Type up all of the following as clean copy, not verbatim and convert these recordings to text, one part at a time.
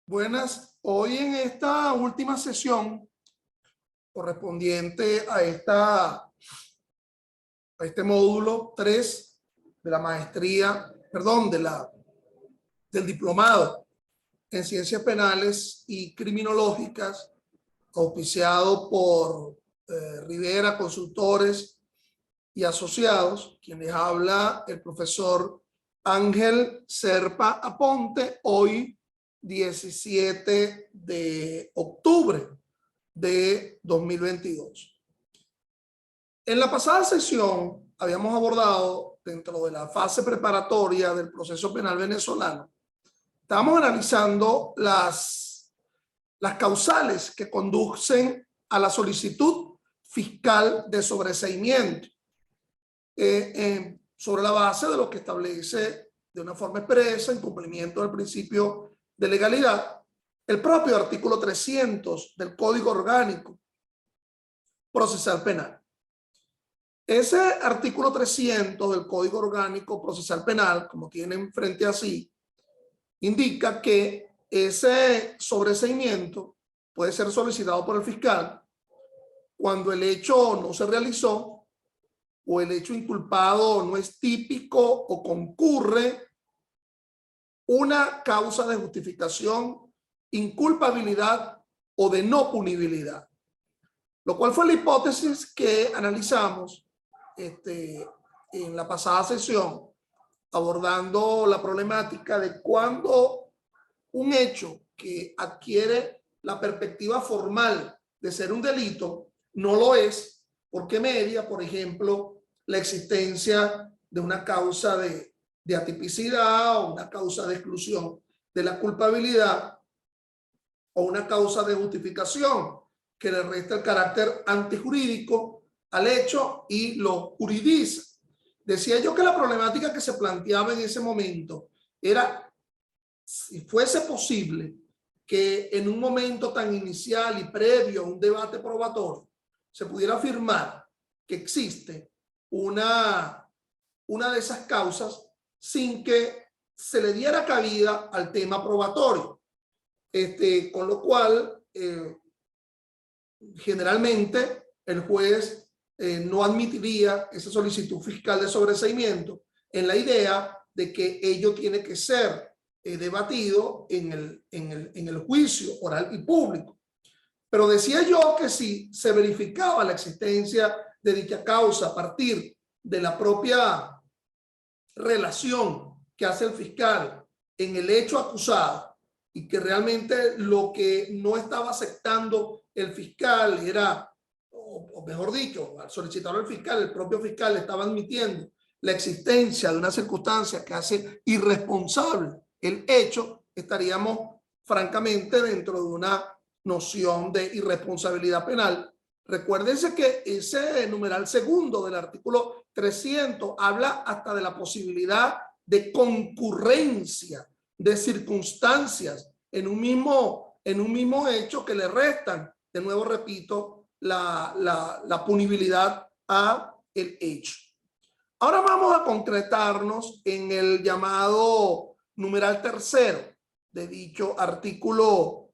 Buenas, hoy en esta última sesión correspondiente a este módulo 3 de la maestría, perdón, del diplomado en Ciencias Penales y Criminológicas, auspiciado por Rivera Consultores y Asociados, quien les habla el profesor Ángel Serpa Aponte, hoy 17 de octubre de 2022. En la pasada sesión habíamos abordado, dentro de la fase preparatoria del proceso penal venezolano, estábamos analizando las causales que conducen a la solicitud fiscal de sobreseimiento sobre la base de lo que establece de una forma expresa, en cumplimiento del principio de legalidad, el propio artículo 300 del Código Orgánico Procesal Penal. Ese artículo 300 del Código Orgánico Procesal Penal, como tienen frente a sí, indica que ese sobreseimiento puede ser solicitado por el fiscal cuando el hecho no se realizó o el hecho inculpado no es típico o concurre una causa de justificación, inculpabilidad o de no punibilidad. Lo cual fue la hipótesis que analizamos en la pasada sesión, abordando la problemática de cuando un hecho que adquiere la perspectiva formal de ser un delito no lo es, porque media, por ejemplo, la existencia de una causa de atipicidad o una causa de exclusión de la culpabilidad o una causa de justificación que le resta el carácter antijurídico al hecho y lo juridiza. Decía yo que la problemática que se planteaba en ese momento era si fuese posible que en un momento tan inicial y previo a un debate probatorio se pudiera afirmar que existe una de esas causas sin que se le diera cabida al tema probatorio. Con lo cual, generalmente el juez no admitiría esa solicitud fiscal de sobreseimiento en la idea de que ello tiene que ser debatido en el juicio oral y público. Pero decía yo que si se verificaba la existencia de dicha causa a partir de la propia relación que hace el fiscal en el hecho acusado y que realmente lo que no estaba aceptando el fiscal era, o mejor dicho, al solicitar al fiscal, el propio fiscal estaba admitiendo la existencia de una circunstancia que hace irresponsable el hecho, estaríamos francamente dentro de una noción de irresponsabilidad penal. Recuérdense que ese numeral segundo del artículo 300 habla hasta de la posibilidad de concurrencia de circunstancias en un mismo hecho que le restan, de nuevo repito, la punibilidad a el hecho. Ahora vamos a concretarnos en el llamado numeral tercero de dicho artículo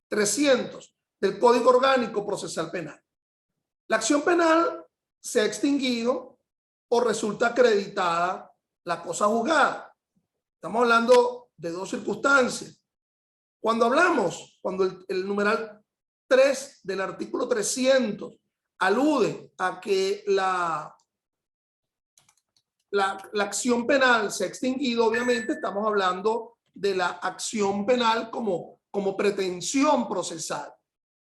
300 del Código Orgánico Procesal Penal. La acción penal se ha extinguido o resulta acreditada la cosa juzgada. Estamos hablando de dos circunstancias. Cuando el numeral 3 del artículo 300 alude a que la acción penal se ha extinguido, obviamente estamos hablando de la acción penal como pretensión procesal.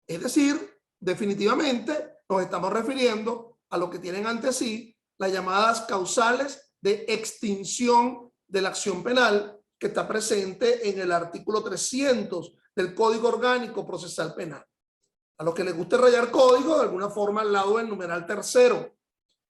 Es decir, definitivamente nos estamos refiriendo a lo que tienen ante sí las llamadas causales de extinción de la acción penal que está presente en el artículo 300 del Código Orgánico Procesal Penal. A los que les guste rayar código, de alguna forma al lado del numeral tercero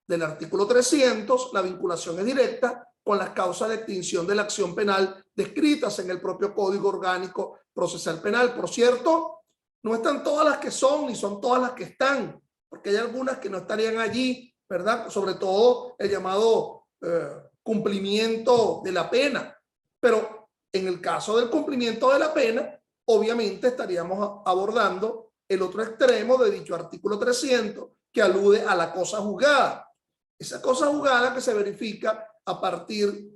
del artículo 300, la vinculación es directa con las causas de extinción de la acción penal descritas en el propio Código Orgánico Procesal Penal. Por cierto, no están todas las que son, ni son todas las que están, porque hay algunas que no estarían allí, ¿verdad? Sobre todo el llamado cumplimiento de la pena. Pero En el caso del cumplimiento de la pena, obviamente estaríamos abordando el otro extremo de dicho artículo 300, que alude a la cosa juzgada. Esa cosa juzgada que se verifica a partir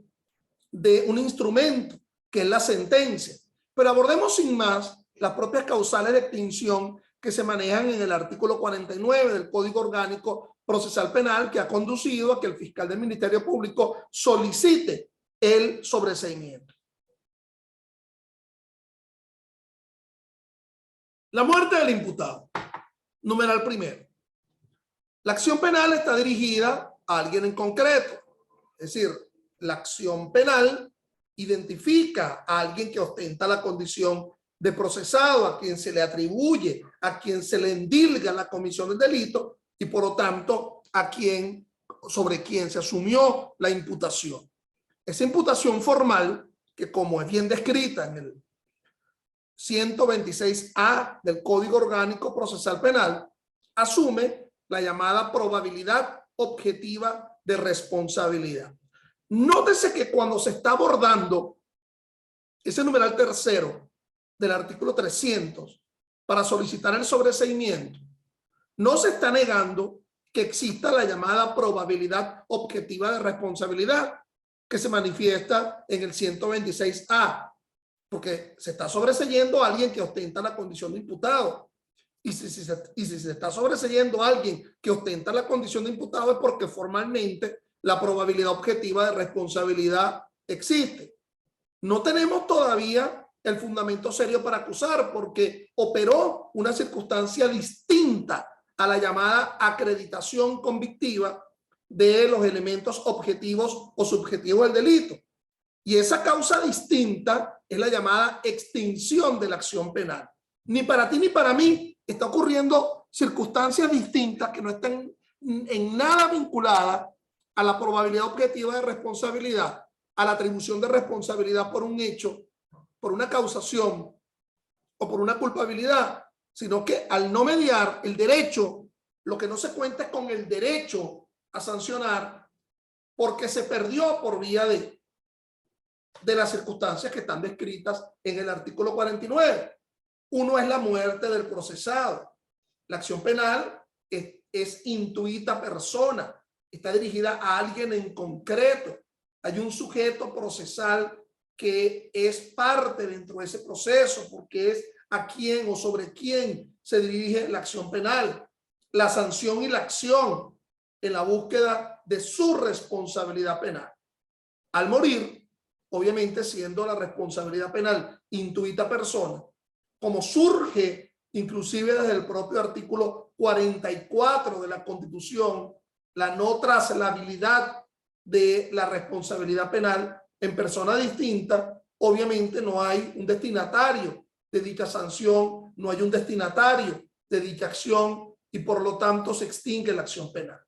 de un instrumento, que es la sentencia. Pero abordemos sin más las propias causales de extinción que se manejan en el artículo 49 del Código Orgánico Procesal Penal, que ha conducido a que el fiscal del Ministerio Público solicite el sobreseimiento. La muerte del imputado. Numeral primero. La acción penal está dirigida a alguien en concreto. Es decir, la acción penal identifica a alguien que ostenta la condición de procesado, a quien se le atribuye, a quien se le endilga la comisión del delito y por lo tanto sobre quien se asumió la imputación. Esa imputación formal, que como es bien descrita en el 126A del Código Orgánico Procesal Penal, asume la llamada probabilidad objetiva de responsabilidad. Nótese que cuando se está abordando ese numeral tercero del artículo 300 para solicitar el sobreseimiento, no se está negando que exista la llamada probabilidad objetiva de responsabilidad que se manifiesta en el 126A, porque se está sobreseyendo a alguien que ostenta la condición de imputado. Y si se está sobreseyendo a alguien que ostenta la condición de imputado es porque formalmente la probabilidad objetiva de responsabilidad existe. No tenemos todavía el fundamento serio para acusar porque operó una circunstancia distinta a la llamada acreditación convictiva de los elementos objetivos o subjetivos del delito. Y esa causa distinta es la llamada extinción de la acción penal. Ni para ti ni para mí está ocurriendo circunstancias distintas que no están en nada vinculadas a la probabilidad objetiva de responsabilidad, a la atribución de responsabilidad por un hecho, por una causación o por una culpabilidad, sino que al no mediar el derecho, lo que no se cuenta es con el derecho a sancionar porque se perdió por vía de las circunstancias que están descritas en el artículo 49. Uno es la muerte del procesado. La acción penal es intuita persona, está dirigida a alguien en concreto. Hay un sujeto procesal que es parte dentro de ese proceso porque es a quién o sobre quién se dirige la acción penal. La sanción y la acción en la búsqueda de su responsabilidad penal. Al morir, obviamente siendo la responsabilidad penal intuita persona, como surge inclusive desde el propio artículo 44 de la Constitución, la no traslabilidad de la responsabilidad penal en persona distinta, obviamente no hay un destinatario de dicha sanción, no hay un destinatario de dicha acción y por lo tanto se extingue la acción penal.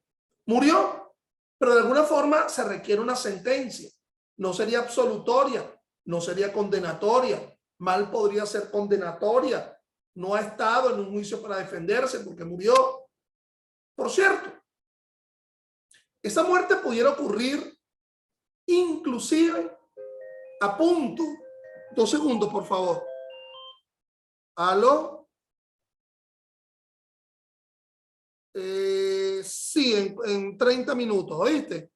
Murió, pero de alguna forma se requiere una sentencia. No sería absolutoria, no sería condenatoria, mal podría ser condenatoria. No ha estado en un juicio para defenderse porque murió. Por cierto, esa muerte pudiera ocurrir inclusive a punto. 2 segundos, por favor. ¿Aló? Sí, en 30 minutos, ¿oíste?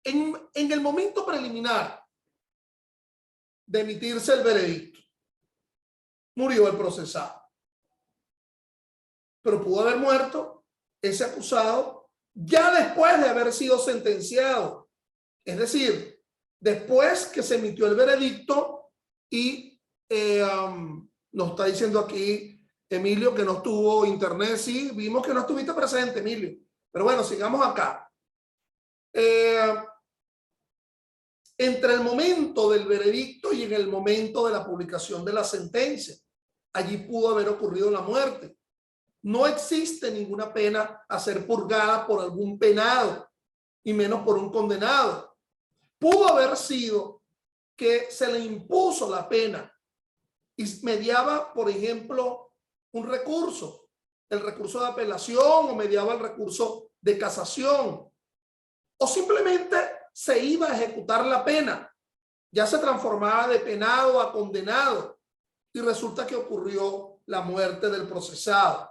En el momento preliminar de emitirse el veredicto, murió el procesado. Pero pudo haber muerto ese acusado ya después de haber sido sentenciado. Es decir, después que se emitió el veredicto y nos está diciendo aquí Emilio que no estuvo internet. Sí, vimos que no estuviste presente, Emilio. Pero bueno, sigamos acá. Entre el momento del veredicto y en el momento de la publicación de la sentencia, allí pudo haber ocurrido la muerte. No existe ninguna pena a ser purgada por algún penado, y menos por un condenado. Pudo haber sido que se le impuso la pena y mediaba, por ejemplo, un recurso, el recurso de apelación o mediaba el recurso de casación, o simplemente se iba a ejecutar la pena, ya se transformaba de penado a condenado y resulta que ocurrió la muerte del procesado.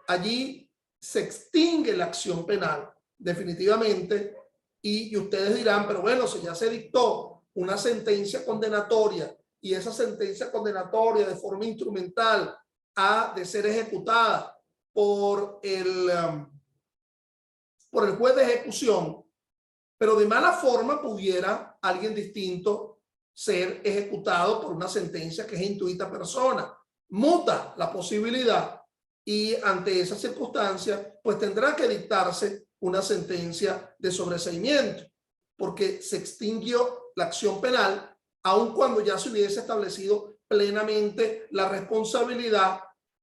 Allí se extingue la acción penal definitivamente y ustedes dirán, pero bueno, si ya se dictó una sentencia condenatoria y esa sentencia condenatoria de forma instrumental ha de ser ejecutada por el juez de ejecución, pero de mala forma pudiera alguien distinto ser ejecutado por una sentencia que es intuita persona. Muta la posibilidad y ante esa circunstancia pues tendrá que dictarse una sentencia de sobreseimiento porque se extinguió la acción penal aun cuando ya se hubiese establecido plenamente la responsabilidad.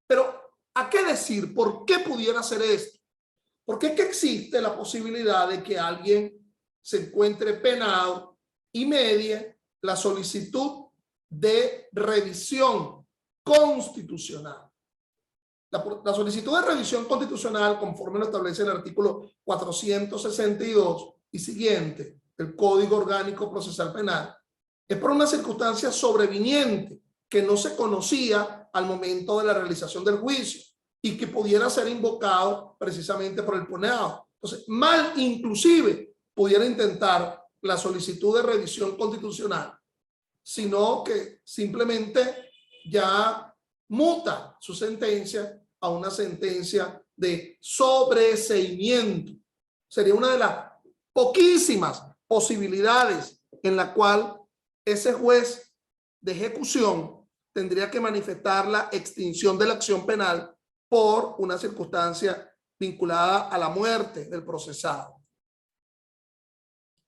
Pero ¿a qué decir? ¿Por qué pudiera ser esto? Porque es que existe la posibilidad de que alguien se encuentre penado y medie la solicitud de revisión constitucional. La solicitud de revisión constitucional, conforme lo establece el artículo 462 y siguiente del Código Orgánico Procesal Penal, es por una circunstancia sobreviniente que no se conocía al momento de la realización del juicio y que pudiera ser invocado precisamente por el penado. Entonces, mal inclusive pudiera intentar la solicitud de revisión constitucional, sino que simplemente ya muta su sentencia a una sentencia de sobreseimiento. Sería una de las poquísimas posibilidades en la cual ese juez de ejecución tendría que manifestar la extinción de la acción penal por una circunstancia vinculada a la muerte del procesado.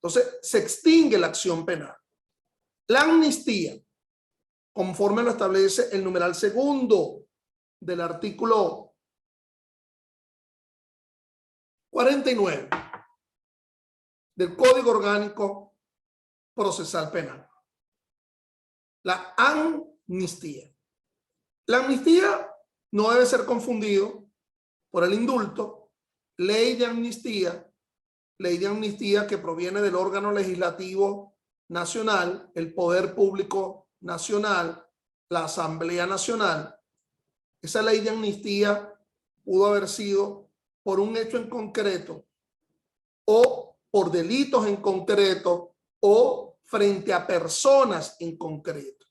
Entonces, se extingue la acción penal. La amnistía, conforme lo establece el numeral segundo del artículo 49 del Código Orgánico Procesal Penal. La amnistía. La amnistía no debe ser confundido por el indulto, ley de amnistía que proviene del órgano legislativo nacional, el Poder Público Nacional, la Asamblea Nacional. Esa ley de amnistía pudo haber sido por un hecho en concreto o por delitos en concreto o frente a personas en concreto.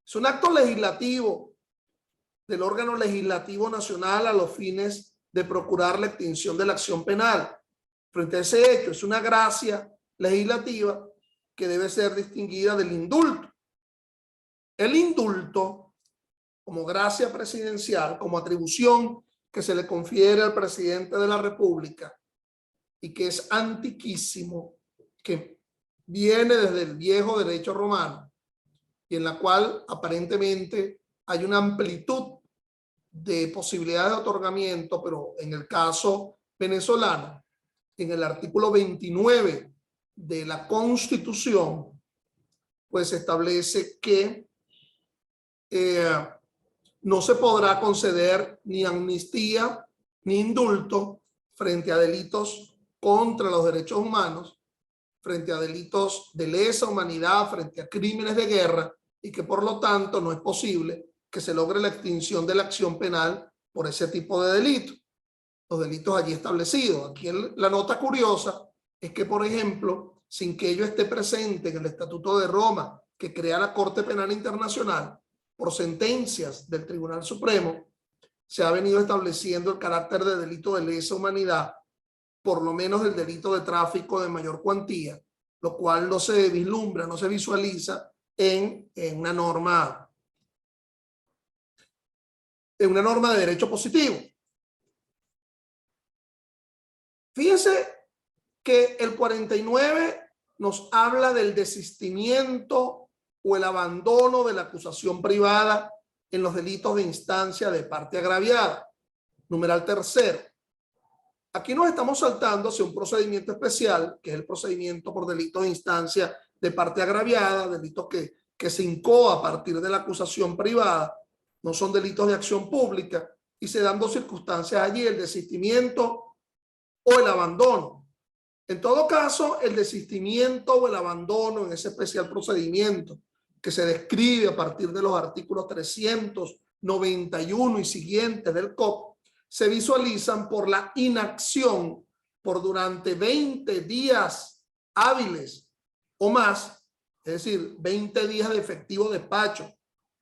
Es un acto legislativo del órgano legislativo nacional a los fines de procurar la extinción de la acción penal. Frente a ese hecho, es una gracia legislativa que debe ser distinguida del indulto. El indulto, como gracia presidencial, como atribución que se le confiere al presidente de la República y que es antiquísimo, que viene desde el viejo derecho romano y en la cual aparentemente hay una amplitud de posibilidades de otorgamiento, pero en el caso venezolano, en el artículo 29 de la Constitución, pues establece que no se podrá conceder ni amnistía ni indulto frente a delitos contra los derechos humanos, frente a delitos de lesa humanidad, frente a crímenes de guerra, y que por lo tanto no es posible que se logre la extinción de la acción penal por ese tipo de delitos. Los delitos allí establecidos. Aquí la nota curiosa es que, por ejemplo, sin que ello esté presente en el Estatuto de Roma, que crea la Corte Penal Internacional, por sentencias del Tribunal Supremo, se ha venido estableciendo el carácter de delito de lesa humanidad, por lo menos el delito de tráfico de mayor cuantía, lo cual no se vislumbra, no se visualiza en una norma de derecho positivo. Fíjense que el 49 nos habla del desistimiento o el abandono de la acusación privada en los delitos de instancia de parte agraviada. Numeral tercero. Aquí nos estamos saltando hacia un procedimiento especial, que es el procedimiento por delitos de instancia de parte agraviada, delitos que se incoa a partir de la acusación privada, no son delitos de acción pública, y se dan dos circunstancias allí, el desistimiento o el abandono. En todo caso, el desistimiento o el abandono en ese especial procedimiento que se describe a partir de los artículos 391 y siguientes del COP, se visualizan por la inacción por durante 20 días hábiles o más, es decir, 20 días de efectivo despacho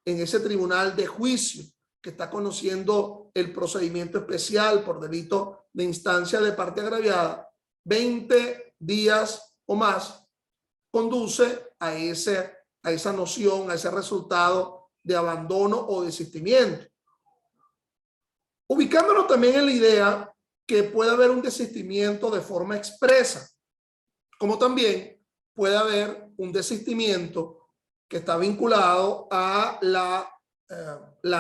en ese tribunal de juicio que está conociendo el procedimiento especial por delito de instancia de parte agraviada, 20 días o más conduce a esa noción, a ese resultado de abandono o desistimiento. Ubicándonos también en la idea que puede haber un desistimiento de forma expresa, como también puede haber un desistimiento que está vinculado a la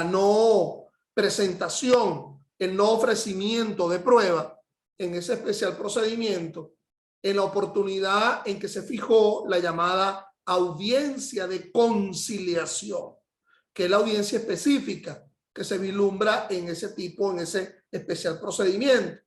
no presentación, el no ofrecimiento de prueba en ese especial procedimiento, en la oportunidad en que se fijó la llamada audiencia de conciliación, que es la audiencia específica que se vislumbra en ese especial procedimiento.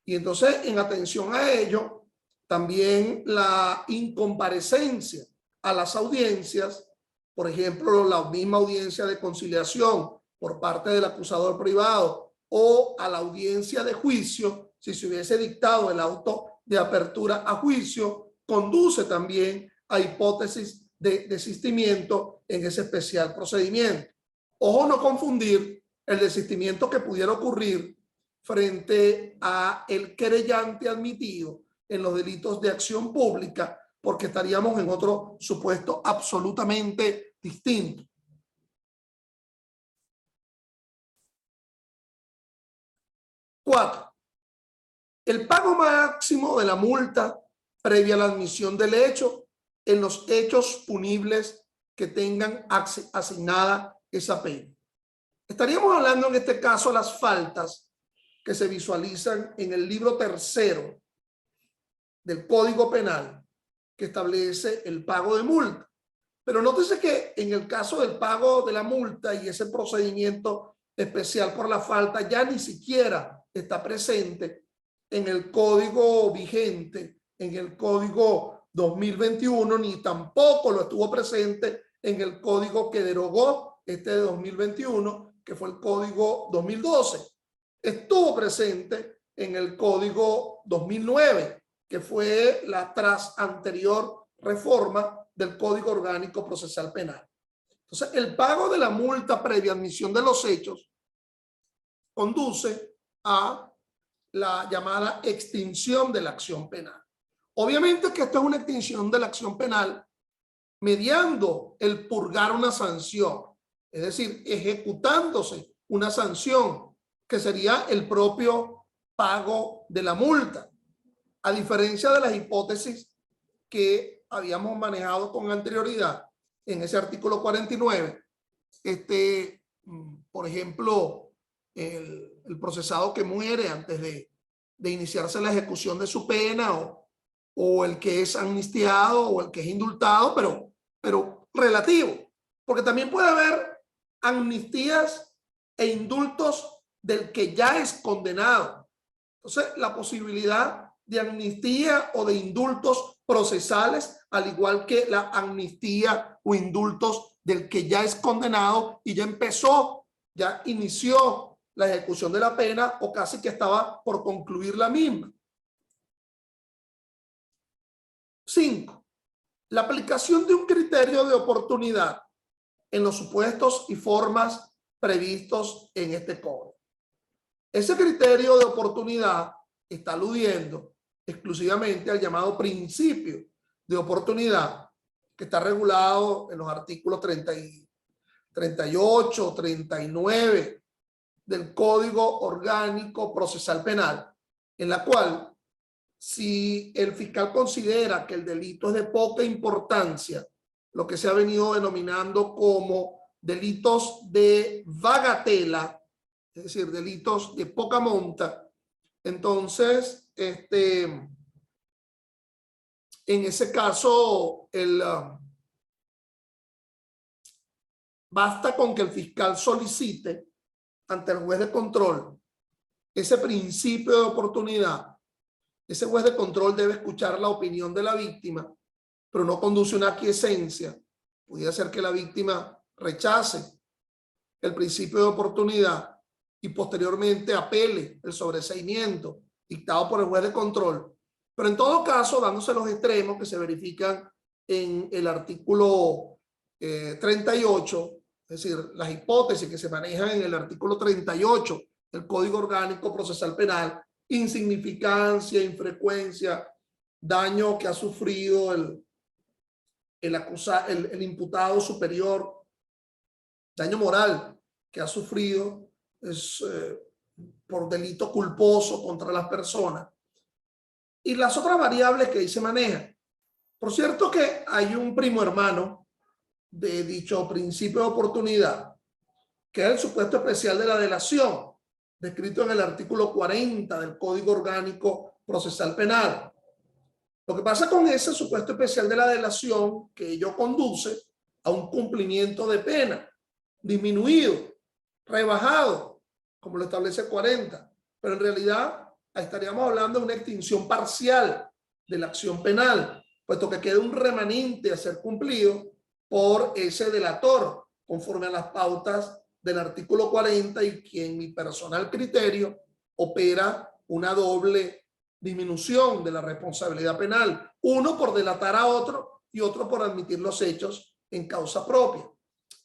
Y entonces, en atención a ello, también la incomparecencia a las audiencias, por ejemplo, la misma audiencia de conciliación por parte del acusador privado o a la audiencia de juicio, si se hubiese dictado el auto de apertura a juicio, conduce también a hipótesis de desistimiento en ese especial procedimiento. Ojo, no confundir el desistimiento que pudiera ocurrir frente a el querellante admitido en los delitos de acción pública, porque estaríamos en otro supuesto absolutamente distinto. Cuatro, el pago máximo de la multa previa a la admisión del hecho en los hechos punibles que tengan asignada esa pena. Estaríamos hablando en este caso de las faltas que se visualizan en el libro tercero del Código Penal, que establece el pago de multa. Pero nótese que en el caso del pago de la multa y ese procedimiento especial por la falta ya ni siquiera está presente en el código vigente, en el código 2021, ni tampoco lo estuvo presente en el código que derogó de 2021, que fue el código 2012. Estuvo presente en el código 2009, que fue la tras anterior reforma del Código Orgánico Procesal Penal. Entonces, el pago de la multa previa admisión de los hechos conduce a la llamada extinción de la acción penal. Obviamente que esto es una extinción de la acción penal mediando el purgar una sanción, es decir, ejecutándose una sanción que sería el propio pago de la multa, a diferencia de las hipótesis que habíamos manejado con anterioridad en ese artículo 49. Por ejemplo, el procesado que muere antes de iniciarse la ejecución de su pena, o el que es amnistiado o el que es indultado, pero relativo, porque también puede haber amnistías e indultos del que ya es condenado. Entonces, la posibilidad de amnistía o de indultos procesales, al igual que la amnistía o indultos del que ya es condenado y ya inició la ejecución de la pena o casi que estaba por concluir la misma. 5. La aplicación de un criterio de oportunidad en los supuestos y formas previstos en este código. Ese criterio de oportunidad está aludiendo exclusivamente al llamado principio de oportunidad que está regulado en los artículos 38, 39 del Código Orgánico Procesal Penal, en la cual si el fiscal considera que el delito es de poca importancia, lo que se ha venido denominando como delitos de bagatela, es decir, delitos de poca monta, entonces, en ese caso, basta con que el fiscal solicite ante el juez de control ese principio de oportunidad ese juez de control debe escuchar la opinión de la víctima, pero no conduce una aquiescencia. Pudiera ser que la víctima rechace el principio de oportunidad y posteriormente apele el sobreseimiento dictado por el juez de control. Pero en todo caso, dándose los extremos que se verifican en el artículo 38, es decir, las hipótesis que se manejan en el artículo 38 del Código Orgánico Procesal Penal, insignificancia, infrecuencia, daño que ha sufrido el imputado superior, daño moral que ha sufrido por delito culposo contra las personas, y las otras variables que ahí se manejan. Por cierto que hay un primo hermano de dicho principio de oportunidad, que es el supuesto especial de la delación, descrito en el artículo 40 del Código Orgánico Procesal Penal. Lo que pasa con ese supuesto especial de la delación, que ello conduce a un cumplimiento de pena disminuido, rebajado, como lo establece el 40, pero en realidad ahí estaríamos hablando de una extinción parcial de la acción penal, puesto que queda un remanente a ser cumplido por ese delator, conforme a las pautas del artículo 40, y que en mi personal criterio opera una doble disminución de la responsabilidad penal, uno por delatar a otro y otro por admitir los hechos en causa propia.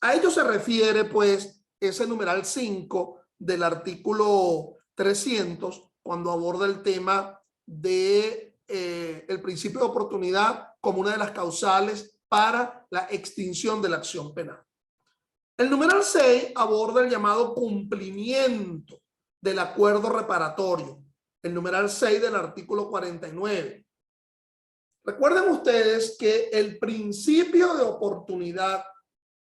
A ello se refiere pues ese numeral 5 del artículo 300 cuando aborda el tema de el principio de oportunidad como una de las causales para la extinción de la acción penal. El numeral 6 aborda el llamado cumplimiento del acuerdo reparatorio, el numeral 6 del artículo 49. Recuerden ustedes que el principio de oportunidad,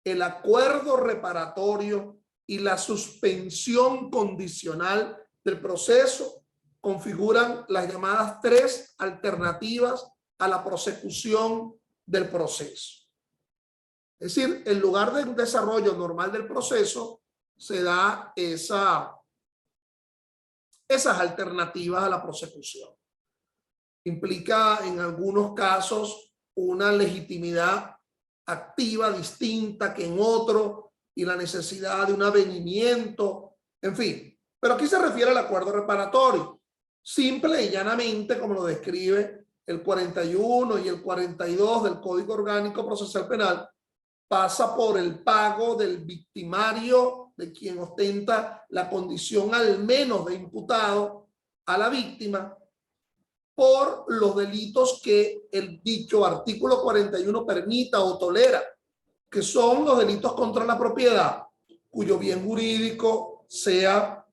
el acuerdo reparatorio y la suspensión condicional del proceso configuran las llamadas 3 alternativas a la prosecución del proceso. Es decir, en lugar de un desarrollo normal del proceso, se da esas alternativas a la prosecución. Implica en algunos casos una legitimidad activa distinta que en otro y la necesidad de un avenimiento, en fin. Pero aquí se refiere al acuerdo reparatorio, simple y llanamente como lo describe el 41 y el 42 del Código Orgánico Procesal Penal, pasa por el pago del victimario, de quien ostenta la condición al menos de imputado, a la víctima, por los delitos que el dicho artículo 41 permita o tolera, que son los delitos contra la propiedad, cuyo bien jurídico sea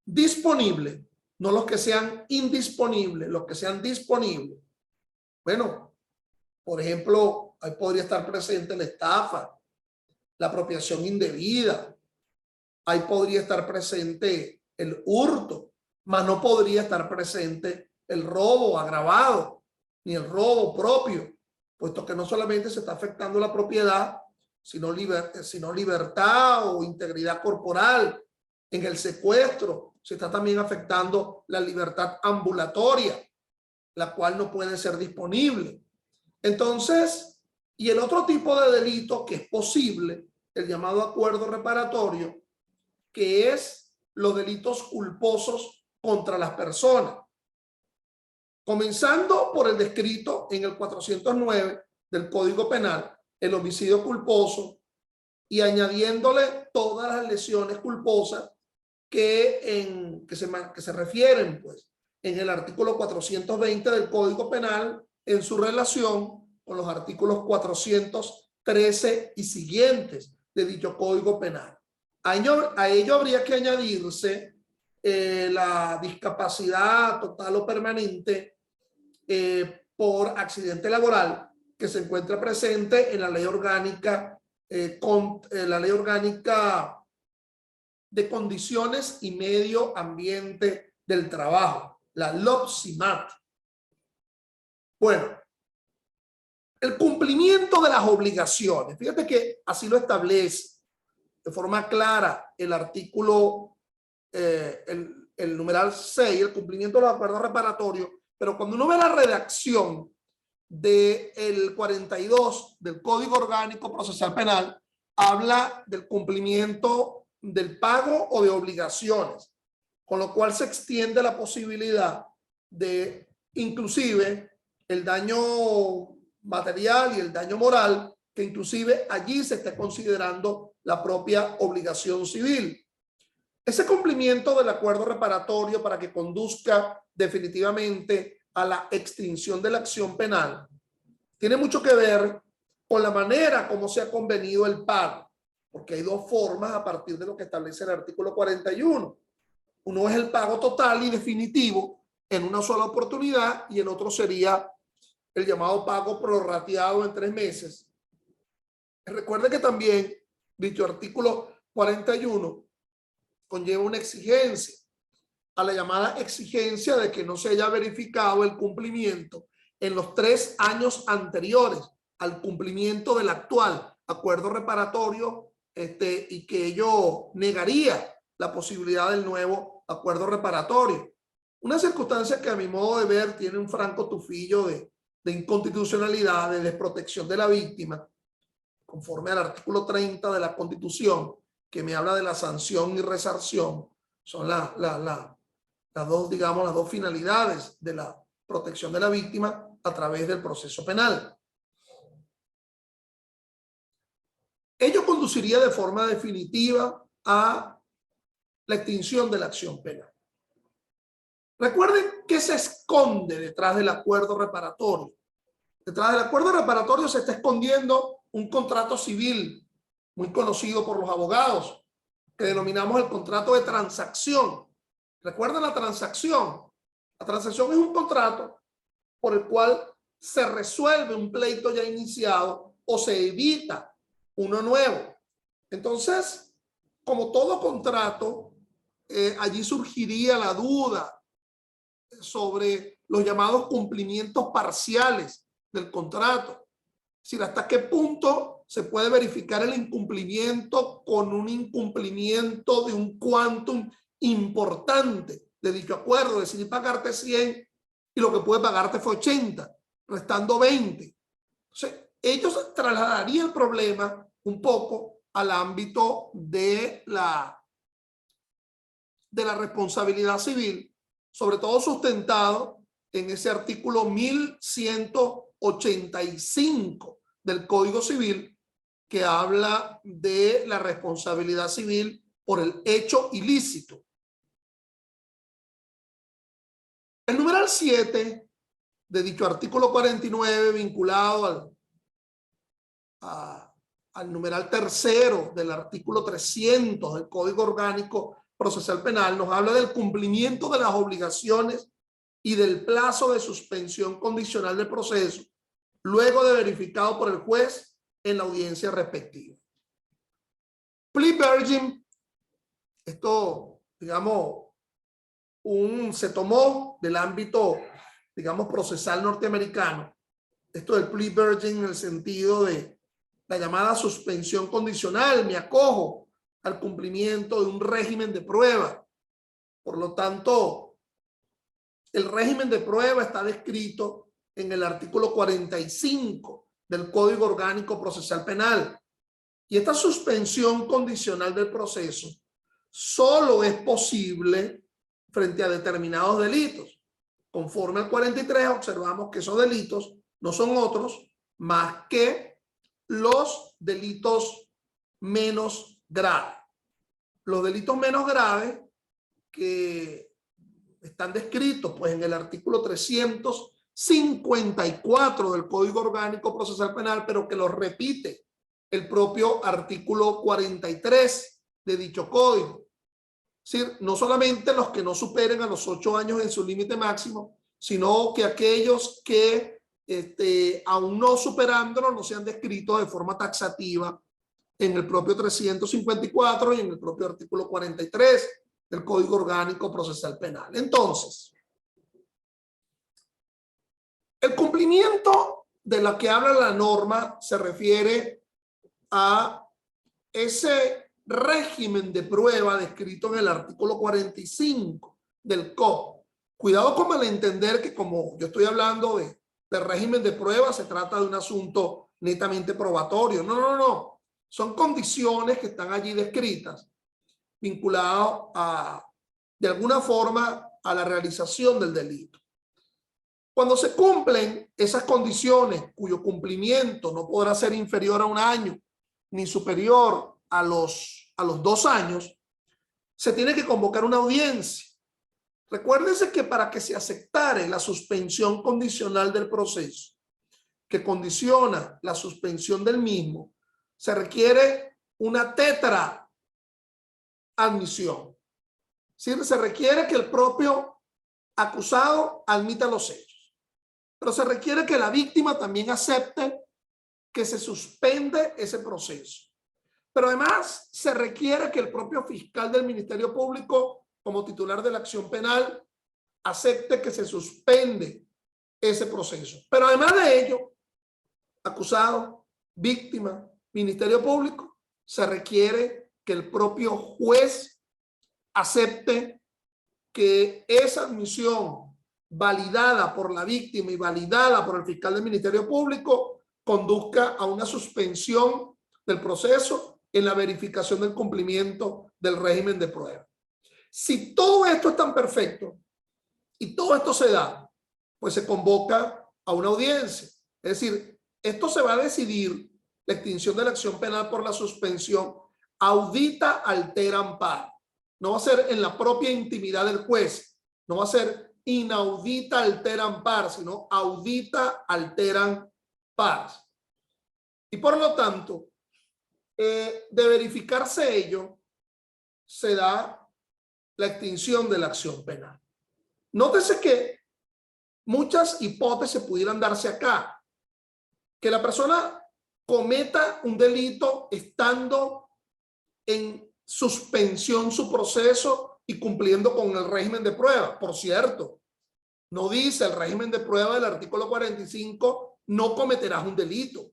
disponible, no los que sean indisponibles, los que sean disponibles. Bueno, por ejemplo, ahí podría estar presente la estafa, la apropiación indebida, ahí podría estar presente el hurto, mas no podría estar presente el robo agravado, ni el robo propio, puesto que no solamente se está afectando la propiedad, sino libertad o integridad corporal. En el secuestro se está también afectando la libertad ambulatoria, la cual no puede ser disponible. Entonces, y el otro tipo de delito que es posible, el llamado acuerdo reparatorio, que es los delitos culposos contra las personas. Comenzando por el descrito en el 409 del Código Penal, el homicidio culposo, y añadiéndole todas las lesiones culposas que se refieren pues en el artículo 420 del Código Penal en su relación con los artículos 413 y siguientes de dicho Código Penal. A ello habría que añadirse la discapacidad total o permanente por accidente laboral que se encuentra presente en la ley orgánica de condiciones y medio ambiente del trabajo, la LOPSIMAT. Bueno, el cumplimiento de las obligaciones, fíjate que así lo establece de forma clara el artículo, el el numeral 6, el cumplimiento de los acuerdos reparatorios, pero cuando uno ve la redacción del 42 del Código Orgánico Procesal Penal, habla del cumplimiento del pago o de obligaciones, con lo cual se extiende la posibilidad de inclusive el daño material y el daño moral, que inclusive allí se esté considerando la propia obligación civil. Ese cumplimiento del acuerdo reparatorio para que conduzca definitivamente a la extinción de la acción penal tiene mucho que ver con la manera como se ha convenido el pago, porque hay dos formas a partir de lo que establece el artículo 41. Uno es el pago total y definitivo en una sola oportunidad, y el otro sería el llamado pago prorrateado en 3 meses. Recuerde que también dicho artículo 41 conlleva una exigencia, a la llamada exigencia de que no se haya verificado el cumplimiento en los 3 años anteriores al cumplimiento del actual acuerdo reparatorio, y que ello negaría la posibilidad del nuevo acuerdo reparatorio. Una circunstancia que a mi modo de ver tiene un franco tufillo de inconstitucionalidad, de desprotección de la víctima, conforme al artículo 30 de la Constitución, que me habla de la sanción y resarción. Son las dos, digamos, las dos finalidades de la protección de la víctima a través del proceso penal. Ello conduciría de forma definitiva a la extinción de la acción penal. Recuerden que se esconde detrás del acuerdo reparatorio. Detrás del acuerdo reparatorio se está escondiendo un contrato civil muy conocido por los abogados, que denominamos el contrato de transacción. ¿Recuerdan la transacción? La transacción es un contrato por el cual se resuelve un pleito ya iniciado o se evita uno nuevo. Entonces, como todo contrato, allí surgiría la duda sobre los llamados cumplimientos parciales del contrato. Es decir, hasta qué punto se puede verificar el incumplimiento con un incumplimiento de un quantum importante de dicho acuerdo. Decidí pagarte 100 y lo que pude pagarte fue 80, restando 20. Entonces, ellos trasladarían el problema un poco al ámbito de la responsabilidad civil, sobre todo sustentado en ese artículo 1185 del Código Civil, que habla de la responsabilidad civil por el hecho ilícito. El numeral 7 de dicho artículo 49, vinculado al numeral tercero del artículo 300 del Código Orgánico Procesal Penal, nos habla del cumplimiento de las obligaciones y del plazo de suspensión condicional del proceso, luego de verificado por el juez en la audiencia respectiva. Plea bargain, esto, digamos, se tomó del ámbito, digamos, procesal norteamericano. Esto del plea bargain en el sentido de la llamada suspensión condicional. Me acojo al cumplimiento de un régimen de prueba. Por lo tanto, el régimen de prueba está descrito en el artículo 45 del Código Orgánico Procesal Penal. Y esta suspensión condicional del proceso solo es posible frente a determinados delitos. Conforme al 43, observamos que esos delitos no son otros más que los delitos menos graves. Los delitos menos graves que están descritos pues en el artículo 354 del Código Orgánico Procesal Penal, pero que lo repite el propio artículo 43 de dicho código. Es decir, no solamente los que no superen a los 8 años en su límite máximo, sino que aquellos que aún no superándolo no sean descritos de forma taxativa en el propio 354 y en el propio artículo 43 del Código Orgánico Procesal Penal. Entonces, el cumplimiento de la que habla la norma se refiere a ese régimen de prueba descrito en el artículo 45 del COP. Cuidado con malentender que como yo estoy hablando de régimen de prueba, se trata de un asunto netamente probatorio. No, no, no. Son condiciones que están allí descritas, vinculadas de alguna forma a la realización del delito. Cuando se cumplen esas condiciones, cuyo cumplimiento no podrá ser inferior a 1 año, ni superior a los 2 años, se tiene que convocar una audiencia. Recuérdense que para que se aceptare la suspensión condicional del proceso, que condiciona la suspensión del mismo, se requiere una tetra admisión. ¿Sí? Se requiere que el propio acusado admita los hechos, pero se requiere que la víctima también acepte que se suspende ese proceso. Pero además se requiere que el propio fiscal del Ministerio Público, como titular de la acción penal, acepte que se suspende ese proceso. Pero además de ello, acusado, víctima, Ministerio Público, se requiere que el propio juez acepte que esa admisión validada por la víctima y validada por el fiscal del Ministerio Público conduzca a una suspensión del proceso en la verificación del cumplimiento del régimen de prueba. Si todo esto es tan perfecto y todo esto se da, pues se convoca a una audiencia. Es decir, esto se va a decidir, la extinción de la acción penal por la suspensión, audita alteram par. No va a ser en la propia intimidad del juez, no va a ser inaudita alteram par, sino audita alteram par. Y por lo tanto, de verificarse ello, se da la extinción de la acción penal. Nótese que muchas hipótesis pudieran darse acá. Que la persona cometa un delito estando en suspensión su proceso y cumpliendo con el régimen de prueba. Por cierto, no dice el régimen de prueba del artículo 45, no cometerás un delito.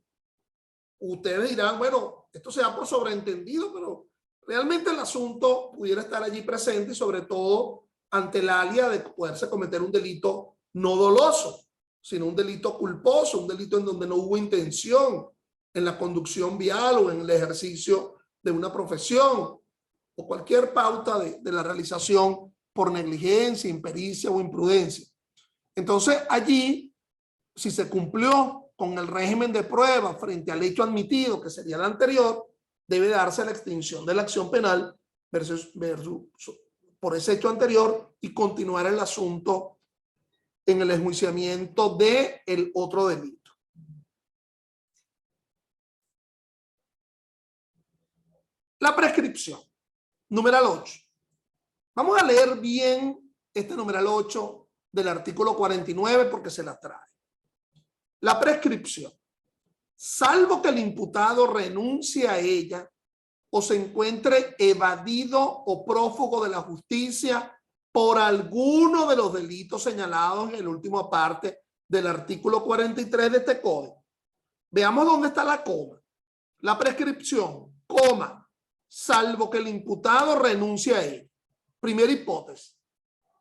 Ustedes dirán, bueno, esto se da por sobreentendido, pero realmente el asunto pudiera estar allí presente y sobre todo ante el alia de poderse cometer un delito no doloso, sino un delito culposo, un delito en donde no hubo intención en la conducción vial o en el ejercicio de una profesión o cualquier pauta de la realización por negligencia, impericia o imprudencia. Entonces allí, si se cumplió con el régimen de prueba frente al hecho admitido, que sería el anterior, debe darse la extinción de la acción penal por ese hecho anterior y continuar el asunto en el enjuiciamiento del otro delito. La prescripción. Numeral 8. Vamos a leer bien este numeral 8 del artículo 49 porque se la trae. La prescripción. Salvo que el imputado renuncie a ella o se encuentre evadido o prófugo de la justicia por alguno de los delitos señalados en el último parte del artículo 43 de este código. Veamos dónde está la coma. La prescripción, coma, salvo que el imputado renuncie a ella. Primera hipótesis.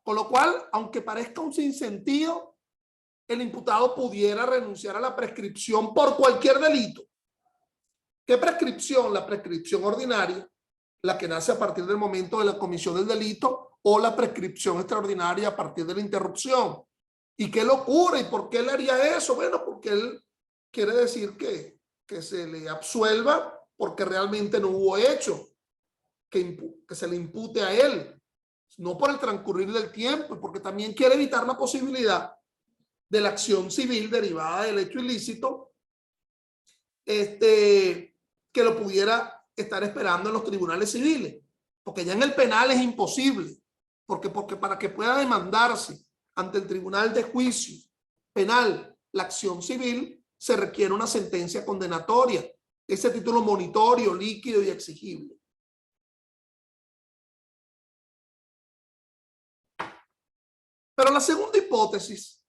Con lo cual, aunque parezca un sinsentido, el imputado pudiera renunciar a la prescripción por cualquier delito. ¿Qué prescripción? La prescripción ordinaria, la que nace a partir del momento de la comisión del delito, o la prescripción extraordinaria a partir de la interrupción. ¿Y qué le ocurre? ¿Y por qué él haría eso? Bueno, porque él quiere decir que se le absuelva porque realmente no hubo hecho que se le impute a él, no por el transcurrir del tiempo, porque también quiere evitar la posibilidad de la acción civil derivada del hecho ilícito, que lo pudiera estar esperando en los tribunales civiles, porque ya en el penal es imposible, porque para que pueda demandarse ante el tribunal de juicio penal la acción civil, se requiere una sentencia condenatoria, ese título monitorio, líquido y exigible. Pero la segunda hipótesis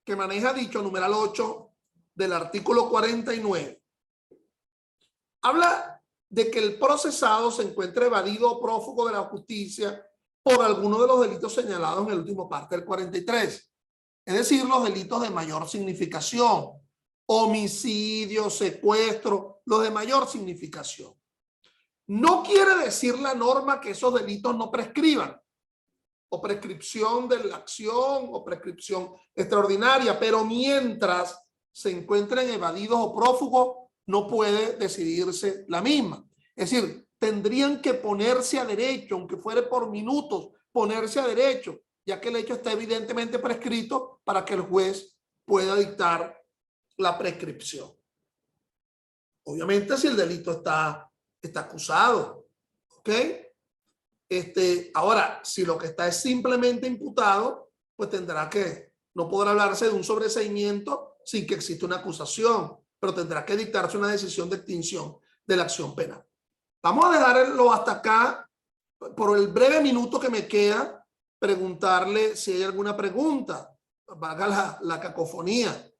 que maneja dicho numeral 8 del artículo 49 habla de que el procesado se encuentre evadido o prófugo de la justicia por alguno de los delitos señalados en el último parte del 43. Es decir, los delitos de mayor significación, homicidio, secuestro, los de mayor significación. No quiere decir la norma que esos delitos no prescriban, o prescripción de la acción, o prescripción extraordinaria, pero mientras se encuentren evadidos o prófugos, no puede decidirse la misma. Es decir, tendrían que ponerse a derecho, aunque fuere por minutos, ponerse a derecho, ya que el hecho está evidentemente prescrito para que el juez pueda dictar la prescripción. Obviamente si el delito está acusado, ¿ok? Ahora, si lo que está es simplemente imputado, pues tendrá que, no podrá hablarse de un sobreseimiento sin que exista una acusación, pero tendrá que dictarse una decisión de extinción de la acción penal. Vamos a dejarlo hasta acá, por el breve minuto que me queda, preguntarle si hay alguna pregunta, valga la cacofonía.